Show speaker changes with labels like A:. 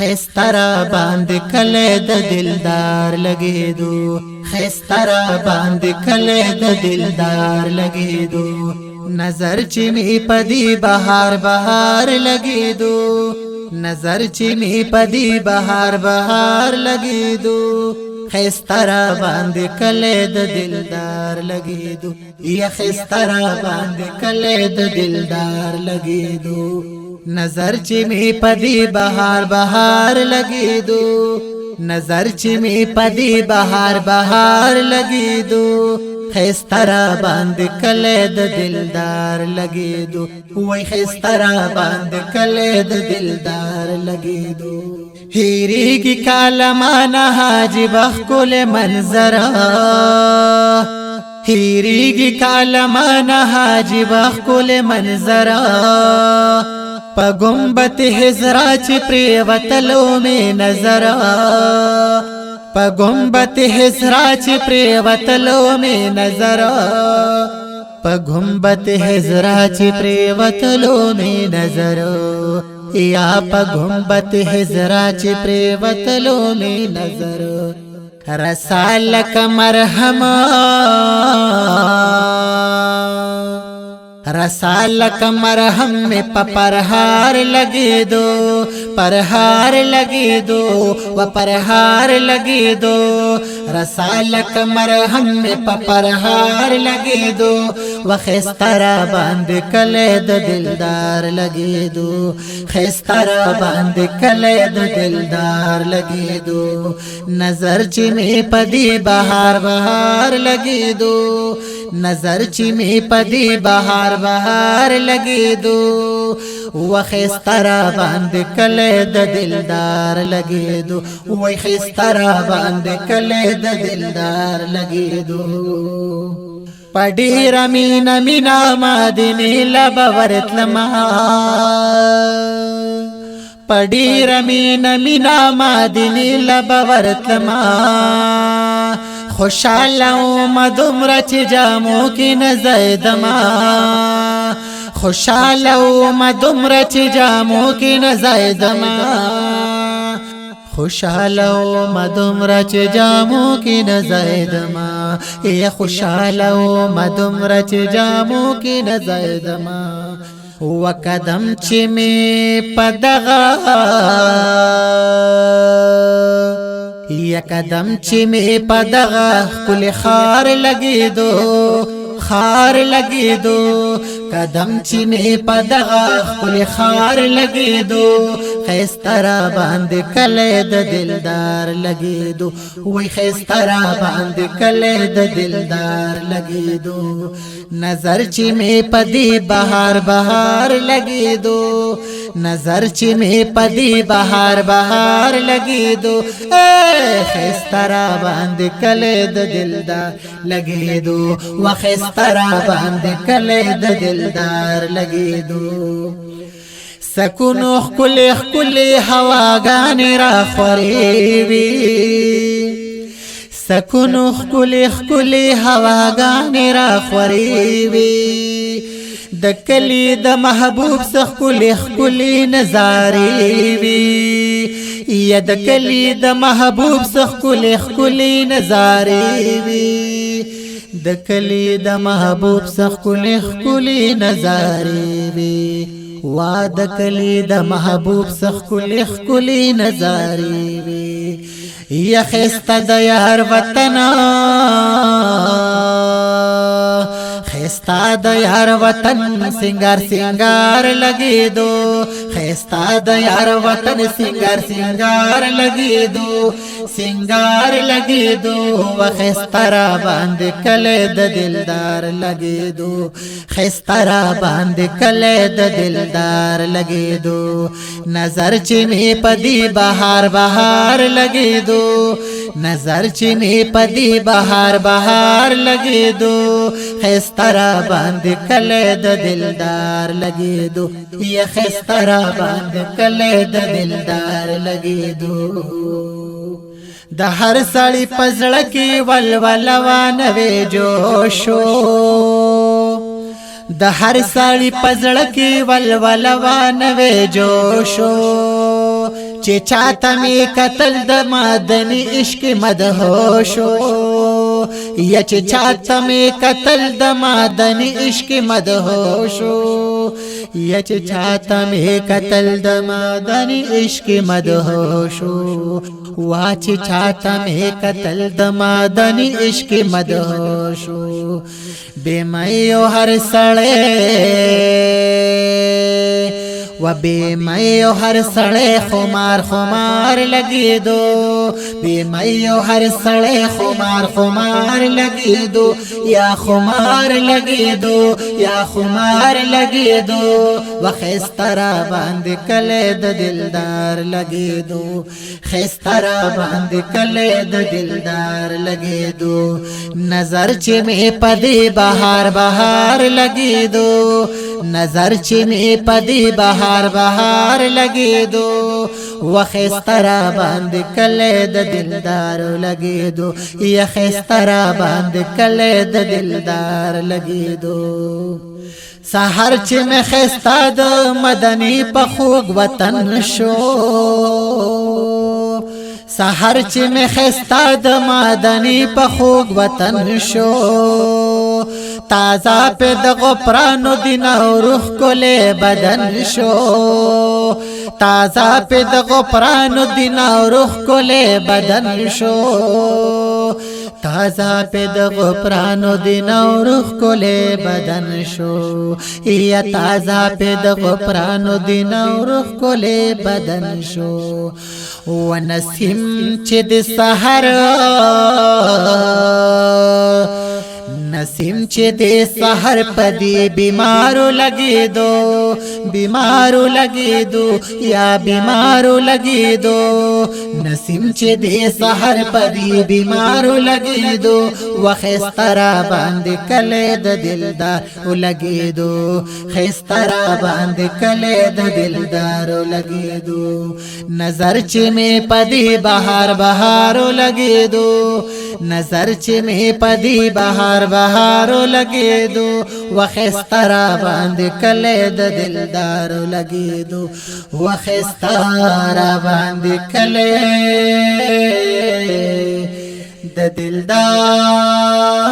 A: خیسترا باندې کله د دلدار لګېدو خیسترا باندې کله د دلدار لګېدو نظر چې می پدی بهار بهار لګېدو نظر چې می پدی بهار بهار لګېدو خیسترا باندې کله د دلدار لګېدو یا خیسترا باندې کله د دلدار لګېدو نظر چې می پدی بهار بهار لګېدو نظر چې می پدی بهار بهار لګېدو خیسترا باندې کله د دلدار لګېدو وای خیسترا باندې کله د دلدار لګېدو هیریږي کالمانه حاجی بخکل منظر هیریږي کالمانه حاجی بخکل منظر پا گنبت حضرا چی پریوتلو میں نظر پا گنبت حضرا چی پریوتلو میں نظر پا گنبت حضرا چی پریوتلو میں نظر یا پا گنبت حضرا چی پریوتلو میں نظر رسالک مرحمہ رسالک مرہم میں پرہار لگے دو پرہار لگے دو و پرہار لگے دو رسالک مرہم میں پرہار لگے دو و خیسترا باند کلے د دلدار لگے دو خیسترا باند کلے د دلدار لگے دو نظر چی میں پدی بہار بہار لگے دو نظر چی میں پدی بہار بہار لګېدو و خیسترا باندې کله د دلدار لګېدو وای خیسترا باندې کله د دلدار لګېدو پډیر مینا مینا مدینه لب ورتلما پډیر مینا مینا مدینه لب ورتلما خوشاله مدمره چې جامو کې نزیدما خوشاله مدمره چې جامو کې نزیدما خوشاله مدمره چې جامو کې نزیدما یا خوشاله مدمره چې جامو کې نزیدما وقدم چې می پدغه یا قدم چې می پدغه کل خار لګېدو خار لګېدو قدم چې می پدغه کل خار لګېدو خیسترا باندې کله د دلدار لګېدو وای خیسترا باندې کله د دلدار لګېدو نظر چې می پدی بهار بهار لګېدو نظر چې می پدی بهار بهار لګېدو خیسترا باندې کله د دلدار لګېدو و خیسترا باندې کله د دلدار لګېدو سکونو خکلی خکلی هواگانی را خوریوی سکونو خکلی خکلی هواگانی را خوریوی د کلی د محبوب سخکلی خکلی نظاری وی یا د کلی د محبوب سخکلی خکلی نظاری وی د کلی د محبوب سخکلی خکلی نظاری وی وا د کلی د محبوب سخکلی خکلی نظاری وی یا خسته د یار وطن خیستا د یار وطن سنگار سنگار لګېدو خیستا د یار وطن سنگار سنگار لګېدو سنگار لګېدو و خیسترا باندې کله د دلدار لګېدو خیسترا باندې کله د دلدار لګېدو نظر چې می پدی بهار بهار لګېدو نظر چې می پدی بهار بهار لګېدو خیسترا باندې کله د دلدار لګېدو یا خیسترا باندې کله د دلدار لګېدو د هر سړی پزړه کې ولوله وانوي جوشو د هر سړی پزړه کې ولوله وانوي جوشو چې چاته می قتل د مدني عشق مدهوشو یا چې چاته می قتل د مدني عشق مدهوشو یا چې چاته می قتل د مدني عشق مدهوشو وا چې چاته می قتل د مدني عشق مدهوشو بے مایو هر سړی و بے مایو هر سړی خمار خمار لګی دو بے مایو هر سړی خمار خمار لګی دو یا خمار لګی دو یا خمار لګی دو و خسترا باندې کله د دلدار لګی دو خسترا باندې کله د دلدار لګی دو نظر چې می پدی بهار بهار لګی دو نظر چې می پدی بهار بهار لګی دو وخسترا باندې کله د دلدار لګی دو یا خسترا باندې کله د دلدار لګی دو سحر چې می خستا د مدني په خوږ وطن شو سحر چې می خستا د مدني په خوږ وطن شو تازه په د غفرانو دین او روح کله بدن شو تازه په د غفرانو دین او روح کله بدن شو تازه په د غفرانو دین او روح کله بدن شو یا تازه په د غفرانو دین او روح کله بدن شو ونسیم چې د سحر نسیم چې د سحر پدی بیمارو لګی دو بیمارو لګی دو یا بیمارو لګی دو نسیم چې د سحر پدی بیمارو لګی دو وخسترا باندې کله د دلدار لګی دو خسترا باندې کله د دلدار لګی دو نظر چې می پدی بهار بهار لګی دو نظر چې می پدی بهار بهار لګی دو وخسترا باندې کله د دلدار لګی دو وخسترا باندې کله د دلدار